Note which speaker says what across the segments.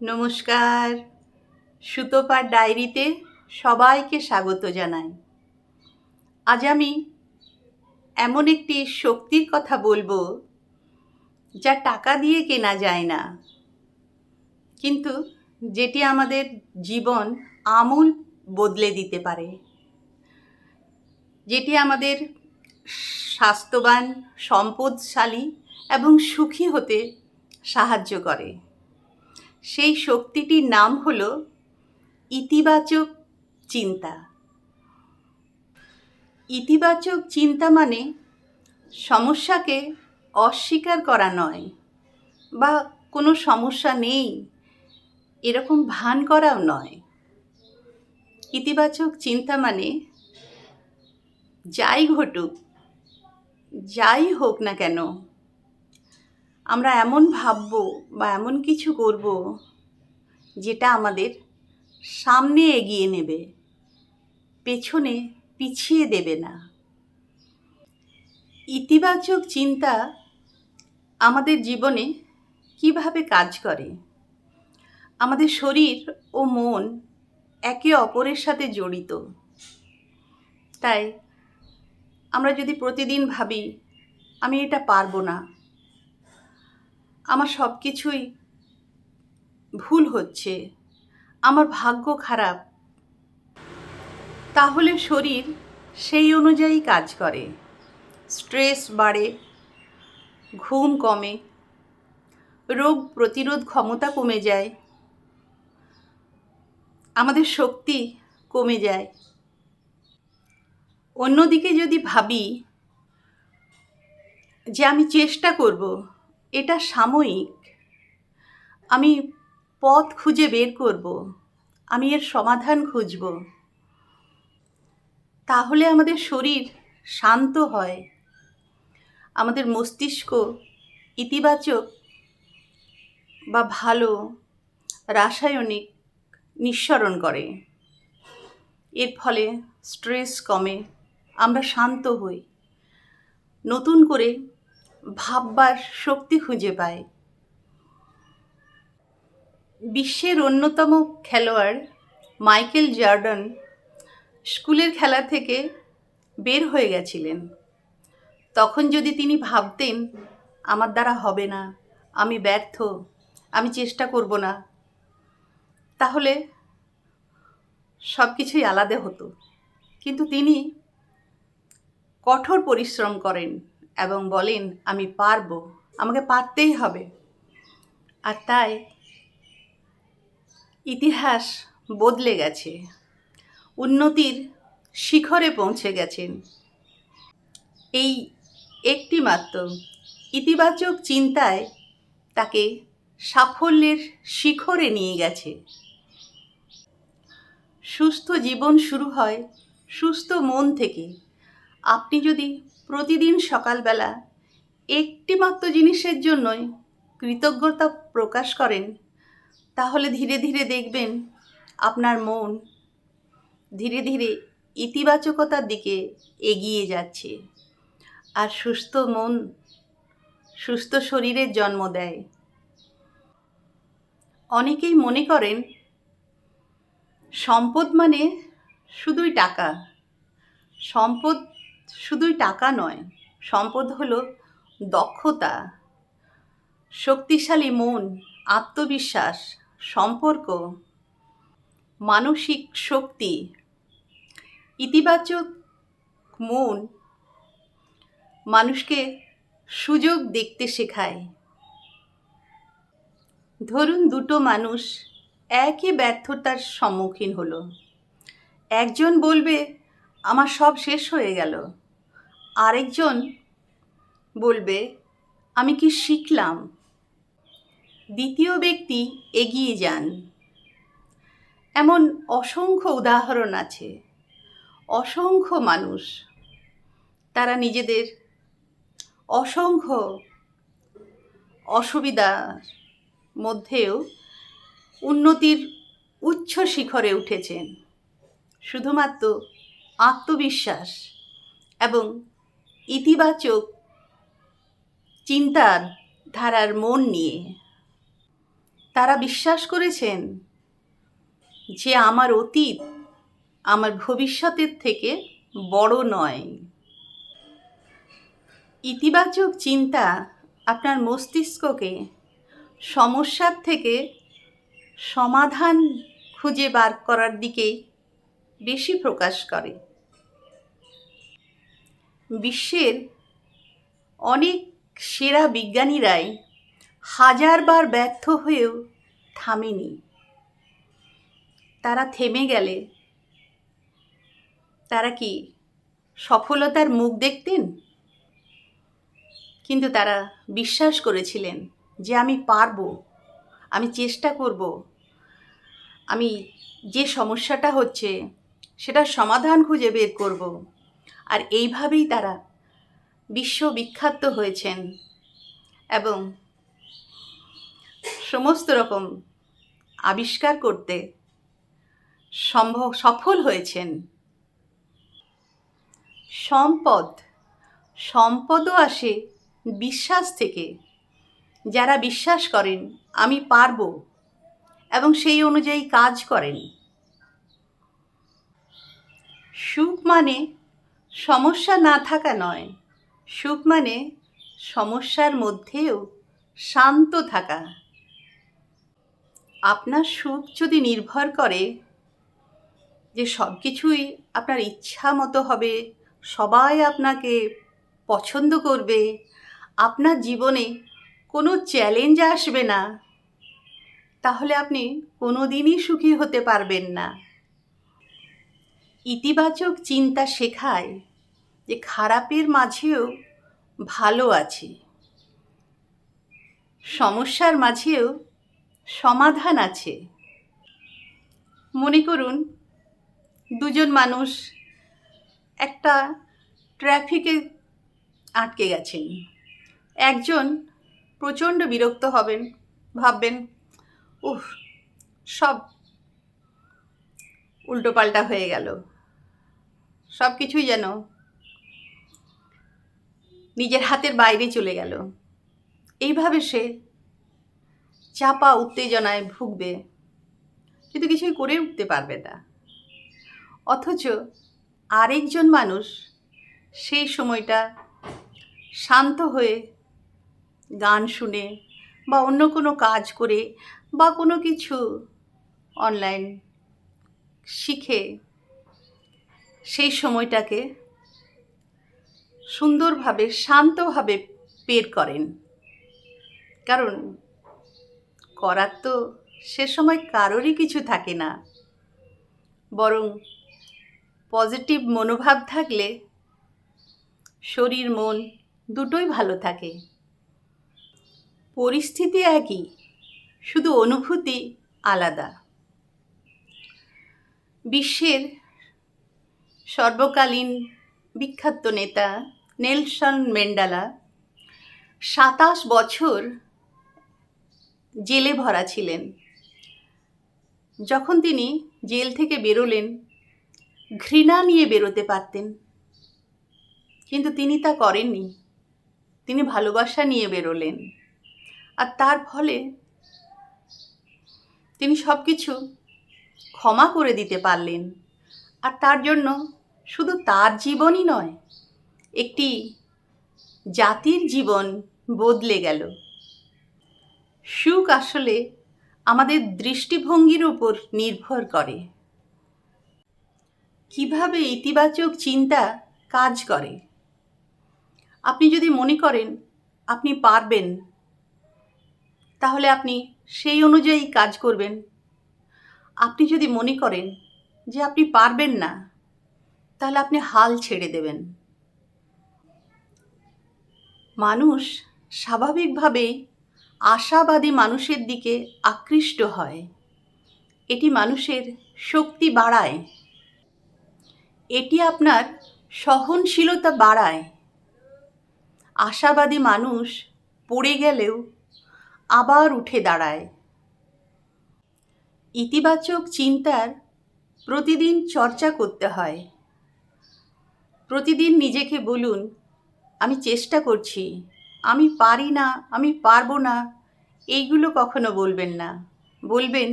Speaker 1: নমস্কার। সুতোপার ডায়েরিতে সবাইকে স্বাগত জানাই। আজ আমি এমন একটি শক্তির কথা বলবো যা টাকা দিয়ে কেনা যায় না, কিন্তু যেটি আমাদের জীবন আমূল বদলে দিতে পারে, যেটি আমাদের স্বাস্থ্যবান, সম্পদশালী এবং সুখী হতে সাহায্য করে। সেই শক্তিটির নাম হলো ইতিবাচক চিন্তা। ইতিবাচক চিন্তা মানে সমস্যাকে অস্বীকার করা নয়, বা কোনো সমস্যা নেই এরকম ভান করাও নয়। ইতিবাচক চিন্তা মানে যাই ঘটুক, যাই হোক না কেন, আমরা এমন ভাববো বা এমন কিছু করব যেটা আমাদের সামনে এগিয়ে নেবে, পেছনে পিছিয়ে দেবে না। ইতিবাচক চিন্তা আমাদের জীবনে কিভাবে কাজ করে? আমাদের শরীর ও মন একে অপরের সাথে জড়িত। তাই আমরা যদি প্রতিদিন ভাবি আমি এটা পারবো না, আমার সব কিছুই ভুল হচ্ছে, আমার ভাগ্য খারাপ, তাহলে শরীর সেই অনুযায়ী কাজ করে। স্ট্রেস বাড়ে, ঘুম কমে, রোগ প্রতিরোধ ক্ষমতা কমে যায়, আমাদের শক্তি কমে যায়। অন্যদিকে যদি ভাবি যে আমি চেষ্টা করব, এটা সাময়িক, আমি পথ খুঁজে বের করব, আমি এর সমাধান খুঁজব, তাহলে আমাদের শরীর শান্ত হয়, আমাদের মস্তিষ্ক ইতিবাচক বা ভালো রাসায়নিক নিঃসরণ করে। এর ফলে স্ট্রেস কমে, আমরা শান্ত হই, নতুন করে ভাববার শক্তি খুঁজে পাই। বিশ্বের অন্যতম খেলোয়াড় মাইকেল জর্ডান স্কুলের খেলা থেকে বের হয়ে গেছিলেন। তখন যদি তিনি ভাবতেন আমার দ্বারা হবে না, আমি ব্যর্থ, আমি চেষ্টা করব না, তাহলে সব কিছুই আলাদা হতো। কিন্তু তিনি কঠোর পরিশ্রম করেন এবং বলেন আমি পারবো, আমাকে পারতেই হবে। আর তাই ইতিহাস বদলে গেছে, উন্নতির শিখরে পৌঁছে গেছেন। এই একটি মাত্র ইতিবাচক চিন্তায় তাকে সাফল্যের শিখরে নিয়ে গেছে। সুস্থ জীবন শুরু হয় সুস্থ মন থেকে। আপনি যদি প্রতিদিন সকালবেলা একটি মাত্র জিনিসের জন্যই কৃতজ্ঞতা প্রকাশ করেন, তাহলে ধীরে ধীরে দেখবেন আপনার মন ধীরে ধীরে ইতিবাচকতার দিকে এগিয়ে যাচ্ছে। আর সুস্থ মন সুস্থ শরীরের জন্ম দেয়। অনেকেই মনে করেন সম্পদ মানে শুধুই টাকা। সম্পদ শুধুই টাকা নয়, সম্পদ হলো দক্ষতা, শক্তিশালী মন, আত্মবিশ্বাস, সম্পর্ক, মানসিক শক্তি। ইতিবাচক মন মানুষকে সুযোগ দেখতে শেখায়। ধরুন দুটো মানুষ একই ব্যর্থতার সম্মুখীন হলো। একজন বলবে আমার সব শেষ হয়ে গেল, আরেকজন বলবে আমি কি শিখলাম। দ্বিতীয় ব্যক্তি এগিয়ে যান। এমন অসংখ্য উদাহরণ আছে। অসংখ্য মানুষ তারা নিজেদের অসংখ্য অসুবিধার মধ্যেও উন্নতির উচ্চ শিখরে উঠেছেন, শুধুমাত্র আত্মবিশ্বাস এবং ইতিবাচক চিন্তার ধারার মন নিয়ে। তারা বিশ্বাস করেছেন যে আমার অতীত আমার ভবিষ্যতের থেকে বড় নয়। ইতিবাচক চিন্তা আপনার মস্তিষ্ককে সমস্যার থেকে সমাধান খুঁজে বার করার দিকেই বেশি প্রকাশ করে। বিশ্বের অনেক সেরা বিজ্ঞানীরাই হাজারবার ব্যর্থ হয়েও থামেনি। তারা থেমে গেলে তারা কি সফলতার মুখ দেখতেন? কিন্তু তারা বিশ্বাস করেছিলেন যে আমি পারবো, আমি চেষ্টা করব, আমি যে সমস্যাটা হচ্ছে সেটার সমাধান খুঁজে বের করব। আর এইভাবেই তারা বিশ্ববিখ্যাত হয়েছেন এবং সমস্ত রকম আবিষ্কার করতে সফল হয়েছেন। সম্পদও আসে বিশ্বাস থেকে। যারা বিশ্বাস করেন আমি পারবো এবং সেই অনুযায়ী কাজ করেন। সুখ মানে সমস্যা না থাকা নয়, সুখ মানে সমস্যার মধ্যেও শান্ত থাকা। আপনার সুখ যদি নির্ভর করে যে সব কিছুই আপনার ইচ্ছা মতো হবে, সবাই আপনাকে পছন্দ করবে, আপনার জীবনে কোনো চ্যালেঞ্জ আসবে না, তাহলে আপনি কোনো দিনই সুখী হতে পারবেন না। ইতিবাচক চিন্তা শেখায় যে খারাপের মাঝেও ভালো আছে, সমস্যার মাঝেও সমাধান আছে। মনে করুন দুজন মানুষ একটা ট্রাফিকে আটকে গেছেন। একজন প্রচণ্ড বিরক্ত হবেন, ভাববেন উফ, সব উল্টোপাল্টা হয়ে গেল, সব কিছুই যেন নিজের হাতের বাইরে চলে গেল। এইভাবে সে চাপা উত্তেজনায় ভুগবে, কিন্তু কিছুই করে উঠতে পারবে না। অথচ আরেকজন মানুষ সেই সময়টা শান্ত হয়ে গান শুনে বা অন্য কোনো কাজ করে বা কোনো কিছু অনলাইন শিখে সেই সময়টাকে সুন্দরভাবে শান্তভাবে বের করেন। কারণ করার তো সে সময় কারোরই কিছু থাকে না, বরং পজিটিভ মনোভাব থাকলে শরীর মন দুটোই ভালো থাকে। পরিস্থিতি একই, শুধু অনুভূতি আলাদা। বিশ্বের সর্বকালীন বিখ্যাত নেতা নেলসন ম্যান্ডেলা 27 বছর জেলে ভরা ছিলেন। যখন তিনি জেল থেকে বেরোলেন, ঘৃণা নিয়ে বেরোতে পারতেন, কিন্তু তিনি তা করেননি। তিনি ভালোবাসা নিয়ে বেরোলেন, আর তার ফলে তিনি সব কিছু ক্ষমা করে দিতে পারলেন। আর তার জন্য শুধু তার জীবনই নয়, একটি জাতির জীবন বদলে গেল। সুখ আসলে আমাদের দৃষ্টিভঙ্গির উপর নির্ভর করে। কিভাবে ইতিবাচক চিন্তা কাজ করে? আপনি যদি মনে করেন আপনি পারবেন, তাহলে আপনি সেই অনুযায়ী কাজ করবেন। আপনি যদি মনে করেন যে আপনি পারবেন না, তাহলে আপনি হাল ছেড়ে দেবেন। মানুষ স্বাভাবিকভাবেই আশাবাদী মানুষের দিকে আকৃষ্ট হয়। এটি মানুষের শক্তি বাড়ায়, এটি আপনার সহনশীলতা বাড়ায়। আশাবাদী মানুষ পড়ে গেলেও আবার উঠে দাঁড়ায়। ইতিবাচক চিন্তার প্রতিদিন চর্চা করতে হয়। প্রতিদিন নিজেকে বলুন আমি চেষ্টা করছি, আমি পারি না, আমি পারবো না, এইগুলো কখনো বলবেন না। বলবেন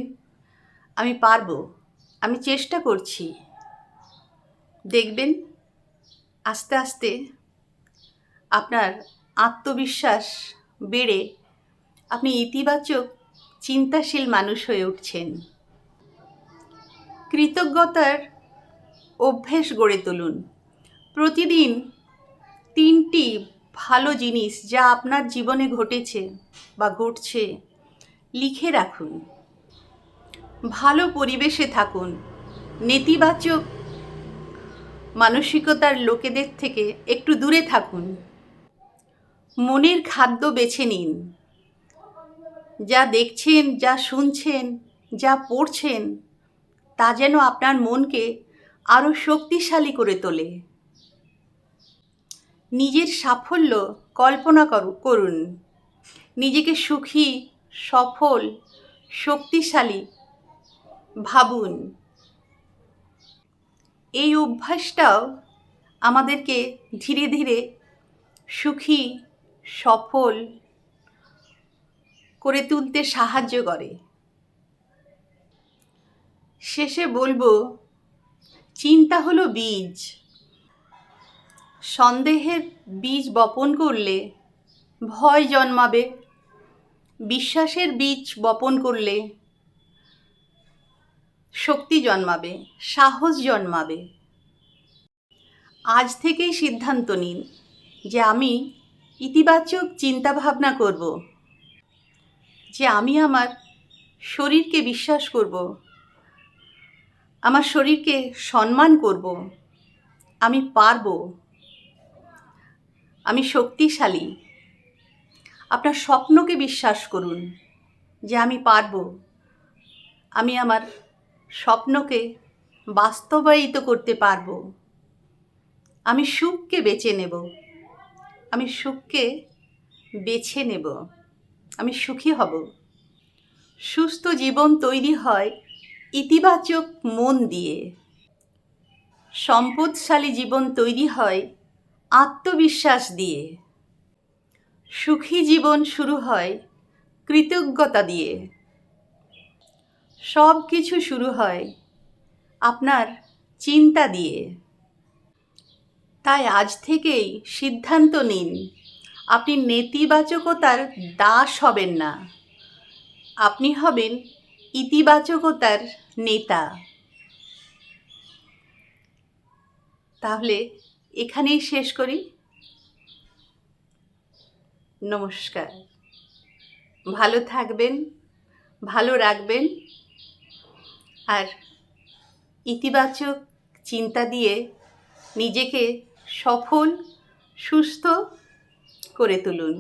Speaker 1: আমি পারবো, আমি চেষ্টা করছি। দেখবেন আস্তে আস্তে আপনার আত্মবিশ্বাস বেড়ে আপনি ইতিবাচক চিন্তাশীল মানুষ হয়ে উঠছেন। কৃতজ্ঞতার অভ্যেস গড়ে তুলুন। প্রতিদিন 3টি ভালো জিনিস যা আপনার জীবনে ঘটেছে বা ঘটছে লিখে রাখুন। ভালো পরিবেশে থাকুন। নেতিবাচক মানসিকতার লোকেদের থেকে একটু দূরে থাকুন। মনের খাদ্য বেছে নিন। যা দেখছেন, যা শুনছেন, যা পড়ছেন তা যেন আপনার মনকে আরও শক্তিশালী করে তোলে। নিজের সাফল্য কল্পনা করুন। নিজেকে সুখী, সফল, শক্তিশালী ভাবুন। এই অভ্যাসটাও আমাদেরকে ধীরে ধীরে সুখী, সফল করে তুলতে সাহায্য করে। শেষে বলবো, চিন্তা হলো বীজ। সন্দেহের বীজ বপন করলে ভয় জন্মাবে। বিশ্বাসের বীজ বপন করলে শক্তি জন্মাবে, সাহস জন্মাবে। আজ থেকেই সিদ্ধান্ত নিন যে আমি ইতিবাচক চিন্তাভাবনা করব, যে আমি আমার শরীরকে বিশ্বাস করব, আমার শরীরকে সম্মান করব। আমি পারব, আমি শক্তিশালী। আপনার স্বপ্নকে বিশ্বাস করুন যে আমি পারব, আমি আমার স্বপ্নকে বাস্তবায়িত করতে পারব। আমি সুখকে বেছে নেব, আমি সুখকে বেছে নেব, আমি সুখী হব। সুস্থ জীবন তৈরি হয় ইতিবাচক মন দিয়ে। সম্পদশালী জীবন তৈরি হয় আত্মবিশ্বাস দিয়ে। সুখী জীবন শুরু হয় কৃতজ্ঞতা দিয়ে। সব কিছু শুরু হয় আপনার চিন্তা দিয়ে। তাই আজ থেকেই সিদ্ধান্ত নিন, আপনি নেতিবাচকতার দাস হবেন না, আপনি হবেন ইতিবাচকতার নেতা। তাহলে এখানেই শেষ করি। নমস্কার। ভালো থাকবেন, ভালো রাখবেন, আর ইতিবাচক চিন্তা দিয়ে নিজেকে সফল, সুস্থ করে তুলুন।